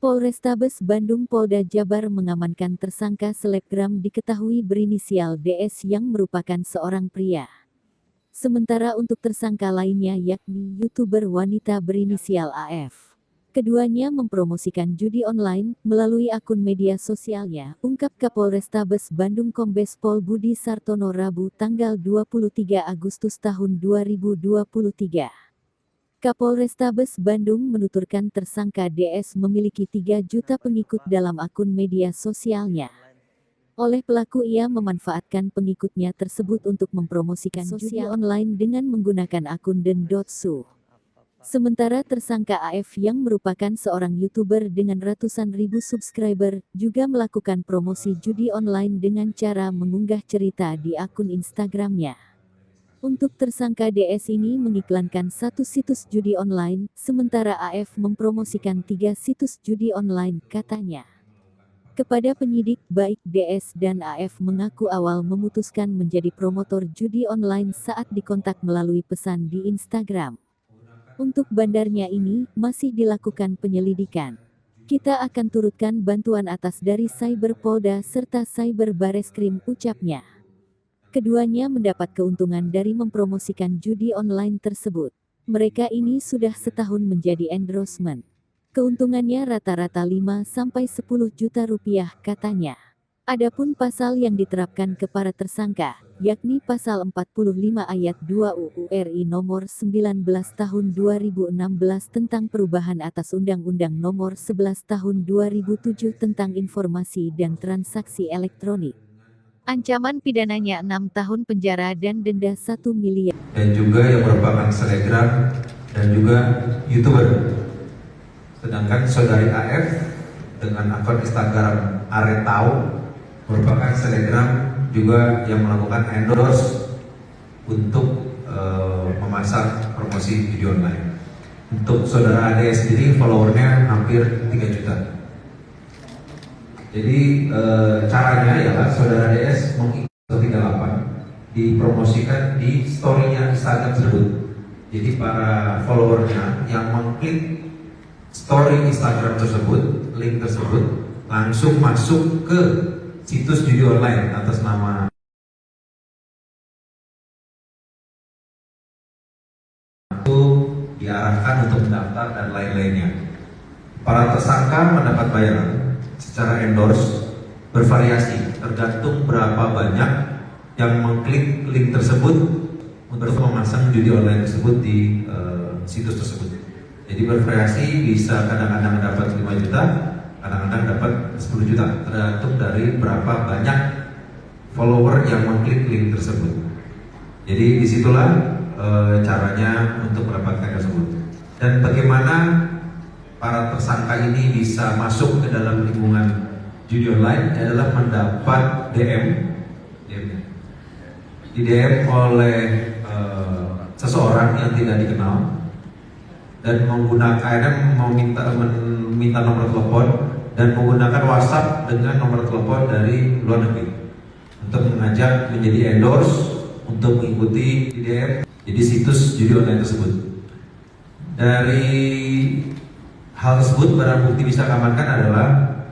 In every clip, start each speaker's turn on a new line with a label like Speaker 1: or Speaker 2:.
Speaker 1: Polrestabes Bandung Polda Jabar mengamankan tersangka selebgram diketahui berinisial DS yang merupakan seorang pria. Sementara untuk tersangka lainnya yakni YouTuber wanita berinisial AF. Keduanya mempromosikan judi online melalui akun media sosialnya, ungkap Kapolrestabes Bandung Kombes Pol Budi Sartono Rabu tanggal 23 Agustus tahun 2023. Kapolrestabes Bandung menuturkan tersangka DS memiliki 3 juta pengikut dalam akun media sosialnya. Oleh pelaku ia memanfaatkan pengikutnya tersebut untuk mempromosikan judi online dengan menggunakan akun den.su. Sementara tersangka AF yang merupakan seorang YouTuber dengan ratusan ribu subscriber juga melakukan promosi judi online dengan cara mengunggah cerita di akun Instagramnya. Untuk tersangka DS ini mengiklankan 1 situs judi online, sementara AF mempromosikan 3 situs judi online, katanya. Kepada penyidik, baik DS dan AF mengaku awal memutuskan menjadi promotor judi online saat dikontak melalui pesan di Instagram. Untuk bandarnya ini, masih dilakukan penyelidikan. Kita akan turutkan bantuan atas dari Cyber Polda serta Cyber Bareskrim, ucapnya. Keduanya mendapat keuntungan dari mempromosikan judi online tersebut. Mereka ini sudah setahun menjadi endorsement. Keuntungannya rata-rata 5-10 juta rupiah, katanya. Adapun pasal yang diterapkan ke para tersangka, yakni pasal 45 ayat 2 UU RI nomor 19 tahun 2016 tentang perubahan atas Undang-Undang nomor 11 tahun 2007 tentang informasi dan transaksi elektronik. Ancaman pidananya 6 tahun penjara dan denda 1 miliar.
Speaker 2: Dan juga yang merupakan selebgram dan juga YouTuber. Sedangkan saudari AF dengan akun Instagram Aretau merupakan selebgram juga yang melakukan endorse untuk memasang promosi video online. Untuk saudara AD sendiri followernya hampir 3 juta. Jadi caranya ya saudara DS mengikuti 38 dipromosikan di story-nya Instagram tersebut. Jadi para followernya yang mengklik story Instagram tersebut, link tersebut langsung masuk ke situs judi online atas nama itu diarahkan untuk mendaftar dan lain-lainnya. Para tersangka mendapat bayaran secara endorse bervariasi tergantung berapa banyak yang mengklik link tersebut untuk memasang judi online tersebut di situs tersebut. Jadi bervariasi, bisa kadang-kadang dapat 5 juta, kadang-kadang dapat 10 juta, tergantung dari berapa banyak follower yang mengklik link tersebut. Jadi disitulah caranya untuk mendapatkan tersebut. Dan bagaimana para tersangka ini bisa masuk ke dalam lingkungan judi online adalah mendapat DM di DM oleh seseorang yang tidak dikenal dan menggunakan meminta nomor telepon dan menggunakan WhatsApp dengan nomor telepon dari luar negeri untuk mengajak menjadi endorse untuk mengikuti di DM jadi situs judi online tersebut. Dari hal tersebut barang bukti bisa diamankan adalah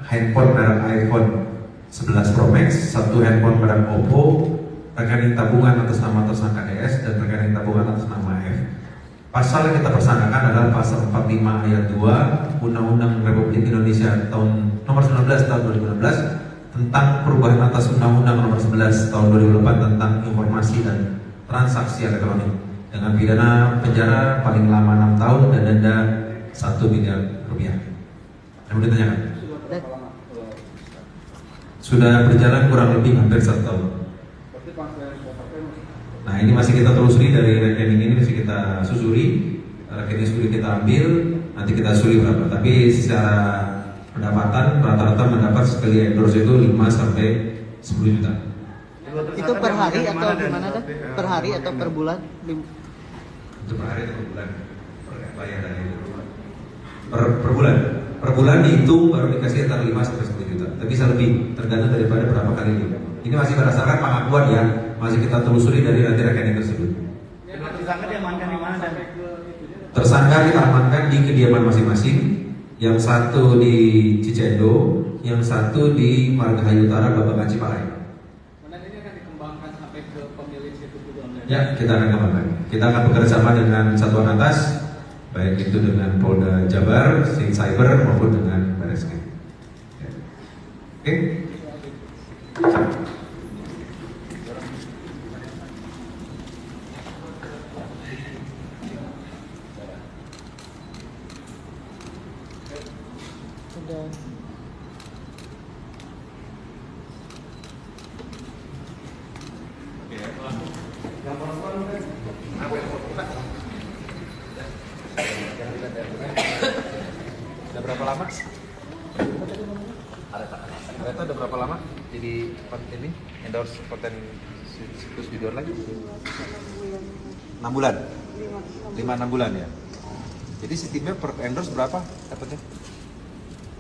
Speaker 2: handphone merek iPhone 11 Pro Max, 1 handphone merek Oppo, rekening tabungan atas nama tersangka DS dan rekening tabungan atas nama F. Pasal yang kita persangkakan adalah pasal 45 ayat 2 Undang-Undang Republik Indonesia tahun nomor 19 tahun 2016 tentang perubahan atas Undang-Undang nomor 11 tahun 2008 tentang informasi dan transaksi elektronik dengan pidana penjara paling lama 6 tahun dan denda 1 miliar rupiah. Yang mau ditanyakan? Sudah berjalan kurang lebih hampir 1 tahun. Nah ini masih kita telusuri dari rekening ini masih kita susuri, rekening sudah kita ambil, nanti kita susuri berapa. Tapi secara pendapatan rata-rata mendapat sekali endorse itu 5 sampai 10 juta.
Speaker 3: Itu per hari atau gimana dah? Per hari atau per bulan?
Speaker 2: Itu per hari atau per bulan? Bayaran itu. Per bulan dihitung baru dikasih antara 5 sampai 10 juta. Tapi bisa lebih tergantung daripada berapa kali ini. Ini masih berdasarkan pengakuan ya, masih kita telusuri dari nanti rekening tersebut.
Speaker 3: Tersangka diamankan di mana dan?
Speaker 2: Tersangka kita amankan di kediaman masing-masing yang satu di Cicendo, yang satu di Margahayu Utara, Babakan Ciparai.
Speaker 4: Kemudian ini akan dikembangkan sampai ke pemilik situ juga.
Speaker 2: Ya, kita akan kembangkan. Kita akan bekerjasama dengan satuan atas, baik itu dengan Polda Jabar, Cyber maupun dengan Barreskrim. Ya. Oke.
Speaker 3: Sudah.
Speaker 2: Udah berapa lama? Kereta udah berapa lama jadi ini endorse konten situs judul lagi? 6 bulan. 5-6 bulan ya. Jadi sistemnya per endorse berapa dapatnya?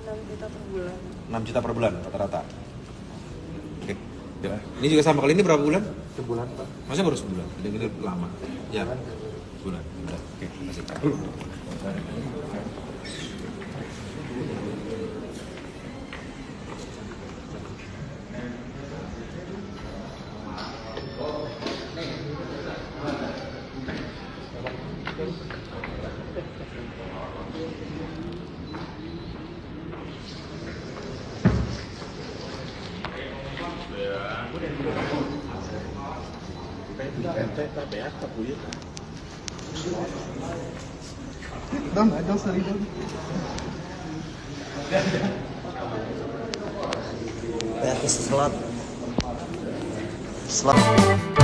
Speaker 5: 6 juta per bulan.
Speaker 2: 6 juta per bulan rata-rata. Oke. Ya. Ini juga sama kali ini berapa bulan? Sebulan, Pak. Masa baru sebulan? Ini lama. Ya. Bulan. Udah. Oke, terima kasih.
Speaker 3: Dong, ada sorry dong.
Speaker 6: Slot.